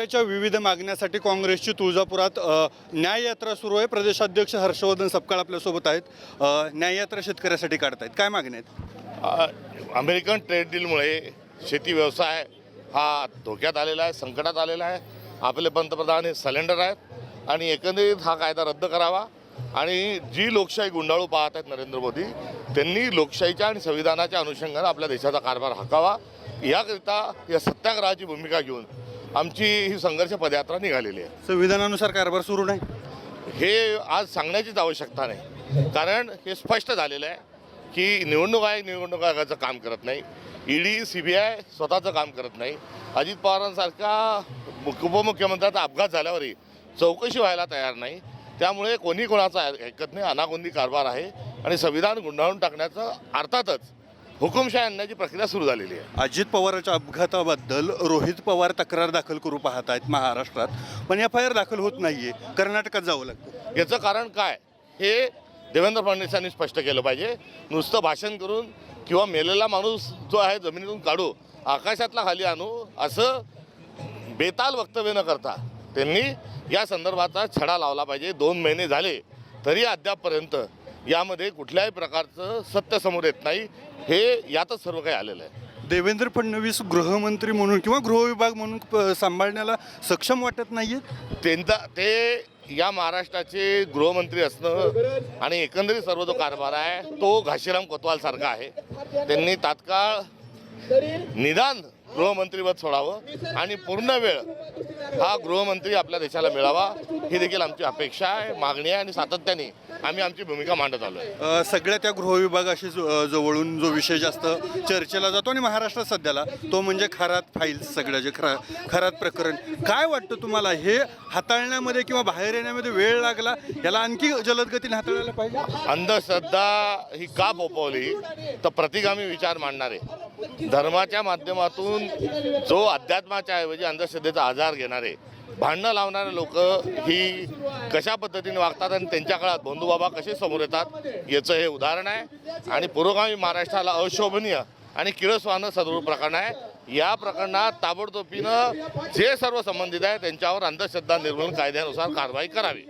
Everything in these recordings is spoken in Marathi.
महाराष्ट्राच्या विविध मागण्यासाठी काँग्रेसची तुळजापुरात न्याययात्रा सुरू आहे. प्रदेशाध्यक्ष हर्षवर्धन सपकाळ आपल्यासोबत आहेत. न्याययात्रा शेतकऱ्यासाठी काढतायत, काय मागण्या आहेत? अमेरिकन ट्रेड डीलमुळे शेती व्यवसाय हा धोक्यात आलेला आहे, संकटात आलेला आहे. आपले पंतप्रधान हे सिलेंडर आहेत आणि एकंदरीत हा कायदा रद्द करावा. आणि जी लोकशाही गुंडाळू पाहत आहेत नरेंद्र मोदी, त्यांनी लोकशाहीच्या आणि संविधानाच्या अनुषंगाने आपल्या देशाचा कारभार हाकावा. याकरिता या सत्याग्रहाची भूमिका घेऊन आमची ही संघर्ष पदयात्रा निघालेली आहे. संविधानानुसार कारभार सुरू नाही हे आज सांगण्याचीच आवश्यकता नाही, कारण हे स्पष्ट झालेलं आहे की निवडणूक आयोगाचं काम करत नाही, ईडी CBI स्वतःचं काम करत नाही. अजित पवारांसारखा उपमुख्यमंत्र्याचा अपघात झाल्यावरही चौकशी व्हायला तयार नाही. त्यामुळे कोणी कोणाचा ऐकत नाही, अनागोंदी कारभार आहे आणि संविधान गुंडाळून टाकण्याचं अर्थातच हुकुमशाही आणण्याची प्रक्रिया सुरू झालेली आहे. अजित पवारांच्या अपघाताबद्दल रोहित पवार तक्रार दाखल करू पाहत आहेत महाराष्ट्रात, पण FIR दाखल होत नाहीये. कर्नाटकात जावं लागतं. याचं कारण काय हे देवेंद्र फडणवीसांनी स्पष्ट केलं पाहिजे. नुसतं भाषण करून किंवा मेलेला माणूस जो आहे जमिनीतून काढू, आकाशातला खाली आणू असं बेताल वक्तव्य न करता त्यांनी या संदर्भाचा छडा लावला पाहिजे. 2 महिने झाले तरी अद्यापपर्यंत यामध्ये कुठल्याही प्रकारचं सत्य समोर येत नाही. हे यातच सर्व काही आलेलं आहे. देवेंद्र फडणवीस गृहमंत्री म्हणून किंवा गृहविभाग म्हणून सांभाळण्याला सक्षम वाटत नाहीये. ते या महाराष्ट्राचे गृहमंत्री असणं आणि एकंदरीत सर्व जो कारभार आहे तो घाशीराम कोतवाल सारखा आहे. त्यांनी तात्काळ निदान गृहमंत्रीपद सोडावं आणि पूर्ण वेळ हा गृहमंत्री आपल्या देशाला मिळावा, ही देखील आमची अपेक्षा आहे, मागणी आहे आणि सातत्याने आम्ही आमची भूमिका मांडत आलो आहे. सगळ्या त्या गृहविभागाशी जवळून जो विषय जास्त चर्चेला जातो आणि महाराष्ट्रात सध्याला तो म्हणजे खरात फाईल्स, सगळ्या जे खरात प्रकरण. काय वाटतं तुम्हाला, हे हाताळण्यामध्ये किंवा बाहेर येण्यामध्ये वेळ लागला, याला आणखी जलद गतीने हाताळायला पाहिजे? अंधश्रद्धा ही का फोफवली तर प्रतिगामी विचार मांडणारे, धर्माच्या माध्यमातून जो अध्यात्माच्या ऐवजी अंधश्रद्धेचा आजार घेणारे, भांडणं लावणारे लोक ही कशा पद्धतीने वागतात आणि त्यांच्या काळात बंधुबाबा कसे समोर येतात याचं हे उदाहरण आहे. आणि पुरोगामी महाराष्ट्राला अशोभनीय आणि किळसवानं सदरूप प्रकरण आहे. या प्रकरणात ताबडतोबीनं जे सर्व संबंधित आहे त्यांच्यावर अंधश्रद्धा निर्मूलन कायद्यानुसार कारवाई करावी.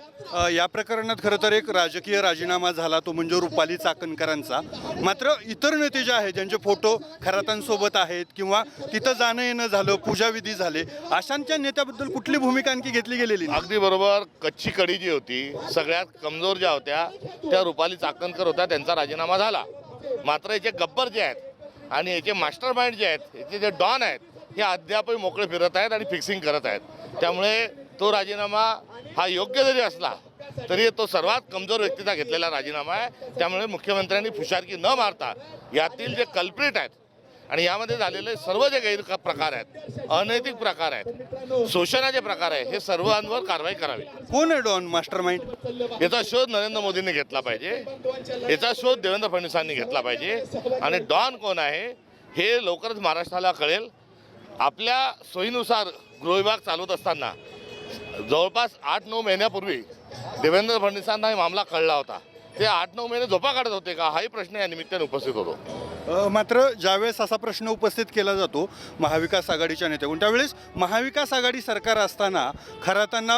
या प्रकरणात खरं तर एक राजकीय राजीनामा झाला, तो म्हणजे रुपाली चाकणकरांचा. मात्र इतर नेते जे आहेत ज्यांचे फोटो खरातांसोबत आहेत किंवा तिथं जाणं येणं झालं, पूजाविधी झाले, अशांच्या नेत्याबद्दल कुठली भूमिका आणखी घेतली गेलेली? अगदी बरोबर. कच्ची कडी जी होती, सगळ्यात कमजोर ज्या होत्या त्या रुपाली चाकणकर होत्या, त्यांचा राजीनामा झाला. मात्र याचे गब्बर जे आहेत आणि याचे मास्टर माइंड जे आहेत, याचे जे डॉन आहेत, हे अद्यापही मोकळे फिरत आहेत आणि फिक्सिंग करत आहेत. त्यामुळे तो राजीनामा हा योग्य जरी असला तरी तो सर्वात कमजोर व्यक्तीचा घेतलेला राजीनामा आहे. त्यामुळे मुख्यमंत्र्यांनी फुशारकी न मारता यातील जे कल्प्रिट आहेत आणि यामध्ये झालेले सर्व जे गैर प्रकार आहेत, अनैतिक प्रकार आहेत, शोषणाचे प्रकार आहे, हे सर्वांवर कारवाई करावी. कोण आहे डॉन मास्टर माइंड? याचा शोध नरेंद्र मोदींनी घेतला पाहिजे, याचा शोध देवेंद्र फडणवीसांनी घेतला पाहिजे. आणि डॉन कोण आहे हे लवकरच महाराष्ट्राला कळेल. आपल्या सोयीनुसार गृहविभाग चालवत असताना जवळपास 8-9 महिन्यापूर्वी देवेंद्र फडणवीसांना हा मामला कळला होता. ते 8-9 महिने झोपा काढत होते का, हाही प्रश्न या निमित्ताने उपस्थित होतो. मात्र ज्यावेळेस असा प्रश्न उपस्थित केला जातो महाविकास आघाडीच्या नेत्याकडून, त्यावेळेस महाविकास आघाडी सरकार असताना खरातांना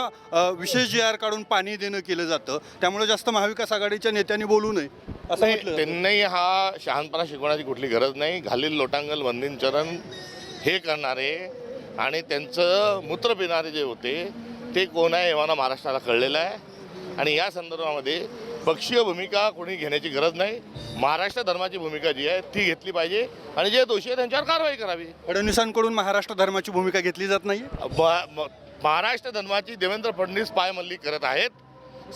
विशेष GR काढून पाणी देणं केलं जातं, त्यामुळे जास्त महाविकास आघाडीच्या नेत्यांनी बोलू नये असं म्हटलं. त्यांनाही हा शहाणपणा शिकवण्याची कुठली गरज नाही. घालील लोटांगल वंदीन चरण हे करणारे आणि त्यांचं मूत्र पिणारे जे होते ते कोण आहे हे मला महाराष्ट्राला कळलेलं आहे. आणि या संदर्भामध्ये पक्षीय भूमिका कोणी घेण्याची गरज नाही. महाराष्ट्र धर्माची भूमिका जी आहे ती घेतली पाहिजे आणि जे दोषी आहेत त्यांच्यावर कारवाई करावी. फडणवीसांकडून महाराष्ट्र धर्माची भूमिका घेतली जात नाही. महाराष्ट्र धर्माची देवेंद्र फडणवीस पायमल्ली करत आहेत,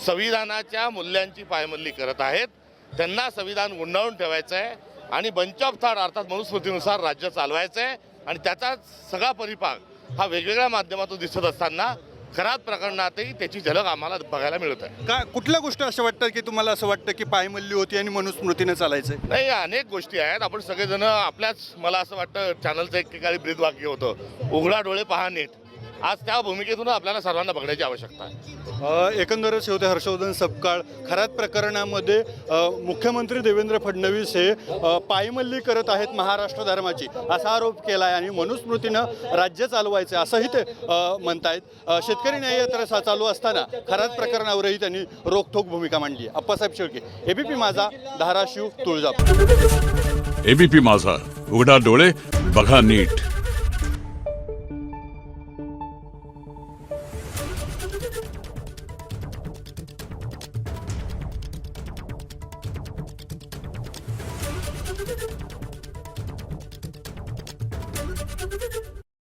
संविधानाच्या मूल्यांची पायमल्ली करत आहेत. त्यांना संविधान गुंडाळून ठेवायचं आहे आणि बंच ऑफ थॉट अर्थात मनुस्मृतीनुसार राज्य चालवायचं आहे. आणि त्याचा सगळा परिपाक हा वेगवेगळ्या माध्यमातून दिसत असताना खरात प्रकरणातही त्याची झलक आम्हाला बघायला मिळत आहे. का कुठल्या गोष्टी अशा वाटतात की तुम्हाला असं वाटतं की पायमल्ली होती आणि मनुस्मृतीने चालायचं? नाही, अनेक गोष्टी आहेत. आपण सगळेजण आपल्याच, मला असं वाटतं चॅनलचं एकेकाळी ब्रीद वाक्य होतं, उघडा डोळे पहा नीट. आज त्या भूमिकेतून आपल्याला सर्वांना बघण्याची आवश्यकता आहे. एकंदरच शेवटे हर्षवर्धन सपकाळ खरात प्रकरणामध्ये मुख्यमंत्री देवेंद्र फडणवीस हे पायमल्ली करत आहेत महाराष्ट्र धर्माची असा आरोप केला आहे आणि मनुस्मृतीनं राज्य चालवायचं असंही ते म्हणतायत. शेतकरी न्याय यात्रा चालू असताना खरात प्रकरणावरही त्यांनी रोखठोक भूमिका मांडली आहे. अप्पासाहेब शेळके, एबीपी माझा, धाराशिव, तुळजापूर. एबीपी माझा, उघडा डोळे बघा नीट. Thank you.